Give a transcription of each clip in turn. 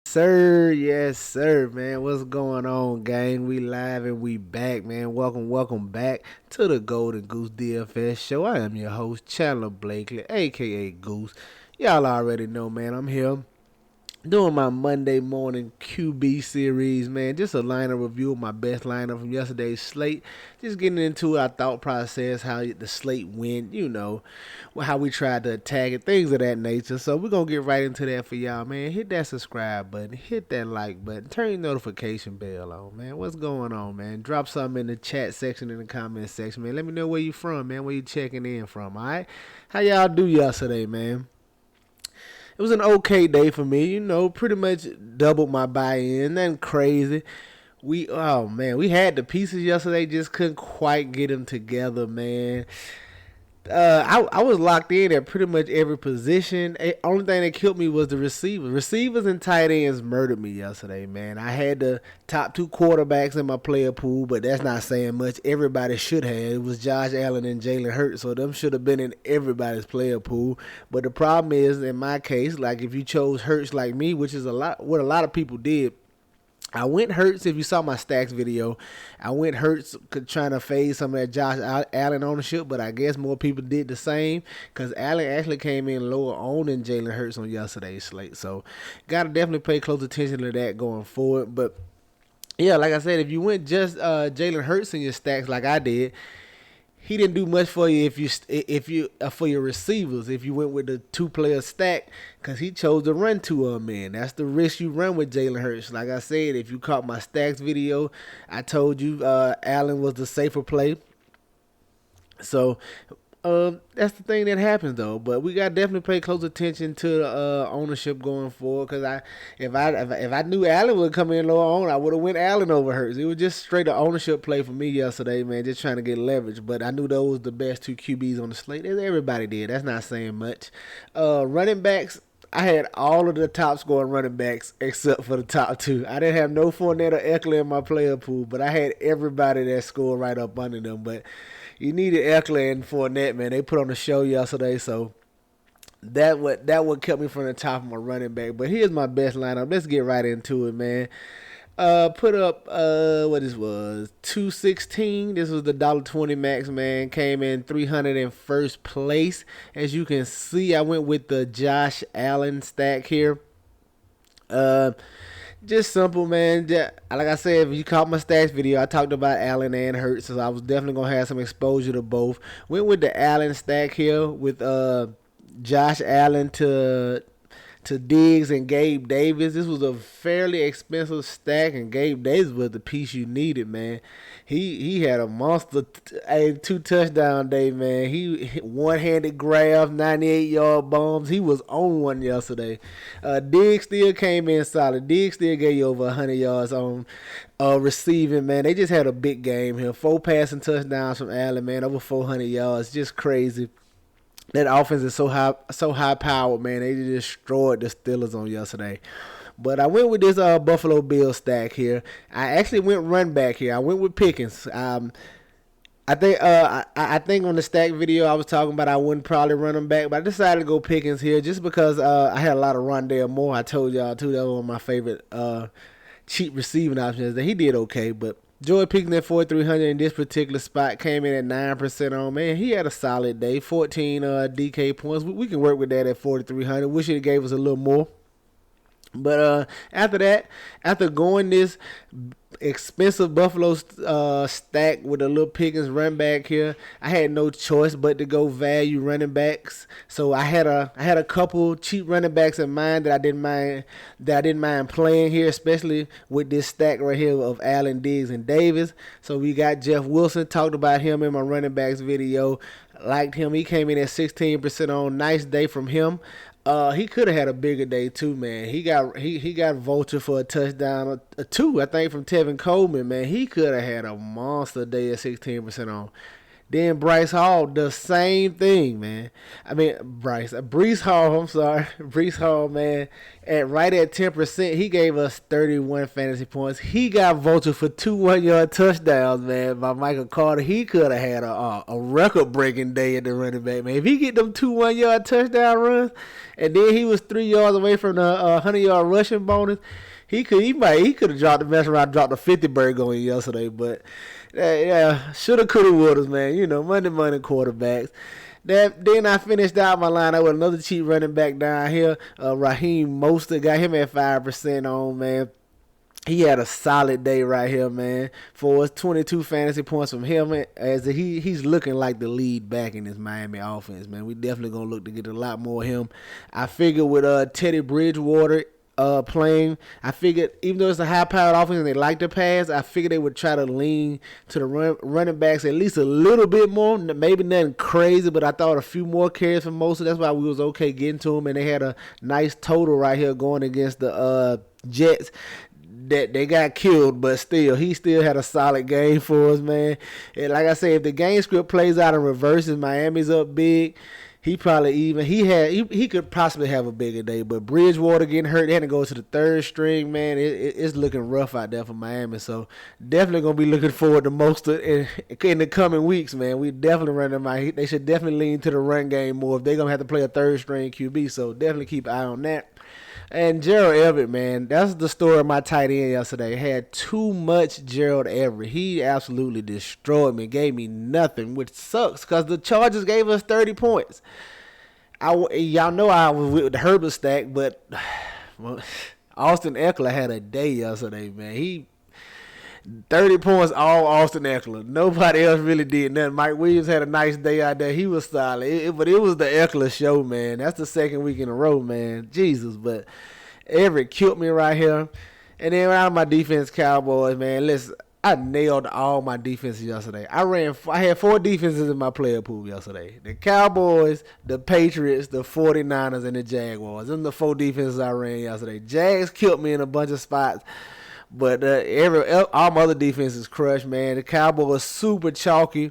Sir, yes, sir, man. What's going on, gang? We live and we back, man. Welcome back to the Golden Goose DFS show. I am your host, Chandler Blakely, aka Goose. Y'all already know, man. I'm here doing my Monday morning QB series, man. Just a lineup review of my best lineup from yesterday's slate. Just getting into our thought process, how the slate went, how we tried to attack it, things of that nature. So we're gonna get right into that for y'all, man. Hit that subscribe button, hit that like button, turn your notification bell on, man. What's going on, man? Drop something in the chat section, in the comment section, man. Let me know where you from, man. Where you checking in from, alright? How y'all do yesterday, man? It was an okay day for me, pretty much doubled my buy-in. Nothing crazy. We had the pieces yesterday, just couldn't quite get them together, man. I was locked in at pretty much every position. Only thing that killed me was the receivers. Receivers and tight ends murdered me yesterday, man. I had the top two quarterbacks in my player pool, but that's not saying much. Everybody should have. It was Josh Allen and Jalen Hurts, so them should have been in everybody's player pool. But the problem is, in my case, like if you chose Hurts like me, which is what a lot of people did, I went Hurts. If you saw my stacks video, I went Hurts trying to fade some of that Josh Allen ownership, but I guess more people did the same because Allen actually came in lower on than Jalen Hurts on yesterday's slate. So, got to definitely pay close attention to that going forward. But yeah, like I said, if you went just Jalen Hurts in your stacks like I did, he didn't do much for you if you for your receivers if you went with the two-player stack because he chose to run two of them in. That's the risk you run with Jalen Hurts. Like I said, if you caught my stacks video, I told you Allen was the safer play. So that's the thing that happens though. But we got to definitely pay close attention to the ownership going forward. Cause if I knew Allen would come in lower on, I would have went Allen over Hurts. It was just straight a ownership play for me yesterday, man. Just trying to get leverage. But I knew those was the best two QBs on the slate. Everybody did. That's not saying much. Running backs. I had all of the top scoring running backs except for the top two. I didn't have no Fournette or Eckler in my player pool, but I had everybody that scored right up under them. But you needed Eckler and Fournette, man. They put on the show yesterday, so that what kept me from the top of my running back. But here's my best lineup. Let's get right into it, man. Put up what this was 216. This was the $1.20 max, man. Came in 301st place. As you can see, I went with the Josh Allen stack here. Uh, just simple, man. Like I said, if you caught my stats video, I talked about Allen and Hurts, so I was definitely gonna have some exposure to both. Went with the Allen stack here with Josh Allen to Diggs and Gabe Davis. This was a fairly expensive stack, and Gabe Davis was the piece you needed, man. He had a monster, a two touchdown day, man. He one handed grab, 98-yard bombs. He was on one yesterday. Diggs still came in solid. Diggs still gave you over 100 yards on receiving, man. They just had a big game here. 4 passing touchdowns from Allen, man. Over 400 yards. Just crazy. That offense is so high powered, man. They just destroyed the Steelers on yesterday. But I went with this Buffalo Bills stack here. I actually went run back here. I went with Pickens. I think on the stack video I was talking about I wouldn't probably run them back, but I decided to go Pickens here just because I had a lot of Rondale Moore. I told y'all too that was one of my favorite cheap receiving options. That he did okay, but Joey Pickens at 4,300 in this particular spot came in at 9% on. Man, he had a solid day. 14 DK points. We can work with that at 4,300. Wish it gave us a little more. But after that, after going this expensive Buffalo stack with a little Pickens run back here, I had no choice but to go value running backs. So I had a couple cheap running backs in mind that I didn't mind playing here, especially with this stack right here of Allen, Diggs, and Davis. So we got Jeff Wilson. Talked about him in my running backs video. Liked him. He came in at 16% on. Nice day from him. He could have had a bigger day too, man. He got vulture for a touchdown, a two, I think, from Tevin Coleman, man. He could have had a monster day at 16% on. Then Bryce Hall, the same thing, man. I mean, Brees Hall, I'm sorry. Brees Hall, man, right at 10%, he gave us 31 fantasy points. He got voted for 2 1-yard touchdowns, man, by Michael Carter. He could have had a record-breaking day at the running back, man. If he get them 2 1-yard touchdown runs, and then he was 3 yards away from the 100-yard rushing bonus, he could have dropped the mess around, dropped the 50 bird going yesterday, but yeah, shoulda, coulda, woulda, man. You know, money quarterbacks. Then I finished out my lineup with another cheap running back down here, Raheem Mostert. Got him at 5% on, man. He had a solid day right here, man. For us, 22 fantasy points from him, as he's looking like the lead back in this Miami offense, man. We definitely gonna look to get a lot more of him. I figure with Teddy Bridgewater playing, I figured even though it's a high-powered offense and they like to pass, I figured they would try to lean to the running backs at least a little bit more. Maybe nothing crazy, but I thought a few more carries for most of. That's why we was okay getting to them, and they had a nice total right here going against the Jets. That they got killed, but he still had a solid game for us, man. And like I said, if the game script plays out in reverse and Miami's up big, he could possibly have a bigger day. But Bridgewater getting hurt, they had to go to the third string, man. It's looking rough out there for Miami. So definitely gonna be looking forward to most of in the coming weeks, man. We definitely run them out. They should definitely lean to the run game more if they're gonna have to play a third string QB. So definitely keep an eye on that. And Gerald Everett, man, that's the story of my tight end yesterday. Had too much Gerald Everett. He absolutely destroyed me, gave me nothing, which sucks because the Chargers gave us 30 points. Y'all know I was with the Herbert stack, but Austin Eckler had a day yesterday, man. 30 points, all Austin Eckler. Nobody else really did nothing. Mike Williams had a nice day out there. He was solid. But it was the Eckler show, man. That's the second week in a row, man. Jesus. But Everett killed me right here. And then around my defense, Cowboys, man. Listen, I nailed all my defenses yesterday. I had 4 defenses in my player pool yesterday. The Cowboys, the Patriots, the 49ers, and the Jaguars. Them the 4 defenses I ran yesterday. Jags killed me in a bunch of spots. But all my other defenses crushed, man. The Cowboys super chalky.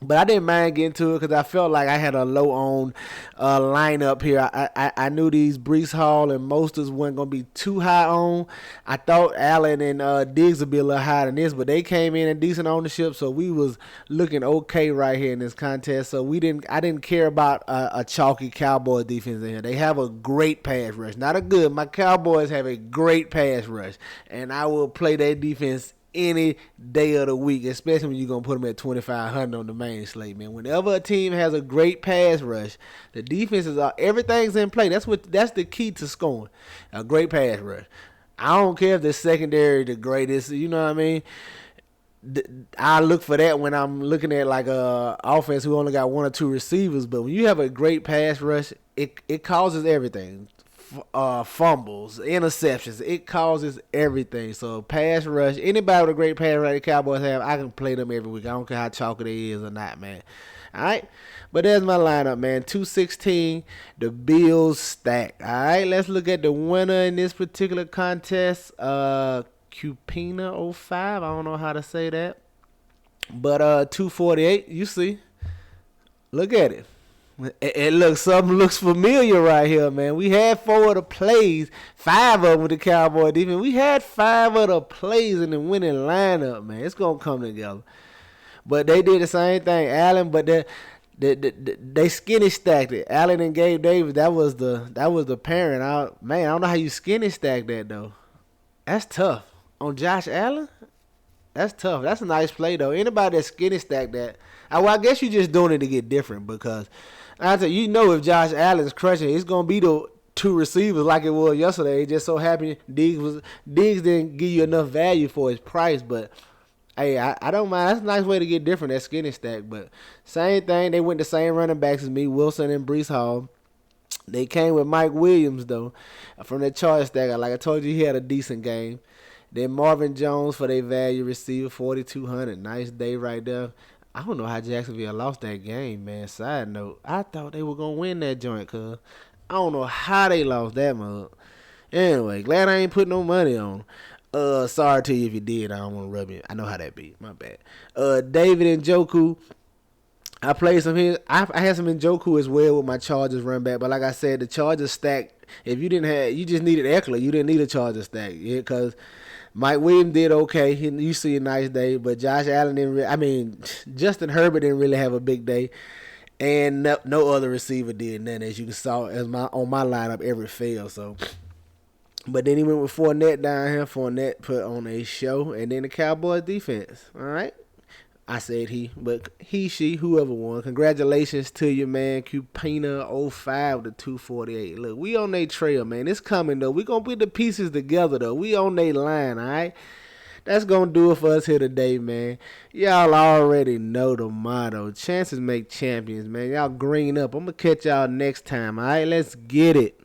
But I didn't mind getting to it because I felt like I had a low-owned lineup here. I knew these Brees Hall and Mostert weren't going to be too high on. I thought Allen and Diggs would be a little higher than this, but they came in decent ownership, so we was looking okay right here in this contest. So I didn't care about a chalky Cowboys defense in here. They have a great pass rush. Not a good. My Cowboys have a great pass rush, and I will play their defense any day of the week, especially when you're going to put them at 2,500 on the main slate, man. Whenever a team has a great pass rush, the defenses everything's in play. That's the key to scoring. A great pass rush. I don't care if the secondary the greatest, you know what I mean? I look for that when I'm looking at like a offense who only got 1 or 2 receivers, but when you have a great pass rush, it causes everything. Fumbles, interceptions, it causes everything. So pass rush, anybody with a great pass rush the Cowboys have, I can play them every week. I don't care how chalky they is or not, man. Alright, but there's my lineup, man. 216, the Bills stack. Alright, let's look at the winner in this particular contest. Cupina 05, I don't know how to say that, but 248, you see, look at it. Something looks familiar right here, man. We had 4 of the plays, 5 of them with the Cowboy defense. We had 5 of the plays in the winning lineup, man. It's gonna come together. But they did the same thing, Allen. But they skinny stacked it. Allen and Gabe Davis. That was the parent. I don't know how you skinny stack that though. That's tough on Josh Allen. That's tough. That's a nice play though. Anybody that skinny stacked that, I guess you're just doing it to get different because. I tell you, if Josh Allen's crushing, it's gonna be the 2 receivers like it was yesterday. It just so happened Diggs didn't give you enough value for his price, but hey, I don't mind. That's a nice way to get different, that skinny stack. But same thing, they went the same running backs as me, Wilson and Brees Hall. They came with Mike Williams though from that Chargers stack. Like I told you, he had a decent game. Then Marvin Jones for their value receiver, 4,200. Nice day right there. I don't know how Jacksonville lost that game, man. Side note, I thought they were going to win that joint, cuz I don't know how they lost that mug. Anyway, glad I ain't put no money on. Sorry to you if you did. I don't want to rub you. I know how that be. My bad. David Njoku, I played some here. I had some Njoku as well with my Chargers run back. But like I said, the Chargers stack. If you didn't have, you just needed Eckler. You didn't need a Chargers stack. Yeah, because Mike Williams did okay. He used to see a nice day, but Josh Allen didn't. Justin Herbert didn't really have a big day, and no other receiver did nothing. As you saw, as my on my lineup, every failed. So, but then he went with Fournette down here. Fournette put on a show, and then the Cowboys defense. All right. I said he, but he, she, whoever won. Congratulations to you, man. Cupina05 to 248. Look, we on their trail, man. It's coming, though. We going to put the pieces together, though. We on their line, all right? That's going to do it for us here today, man. Y'all already know the motto. Chances make champions, man. Y'all green up. I'm going to catch y'all next time, all right? Let's get it.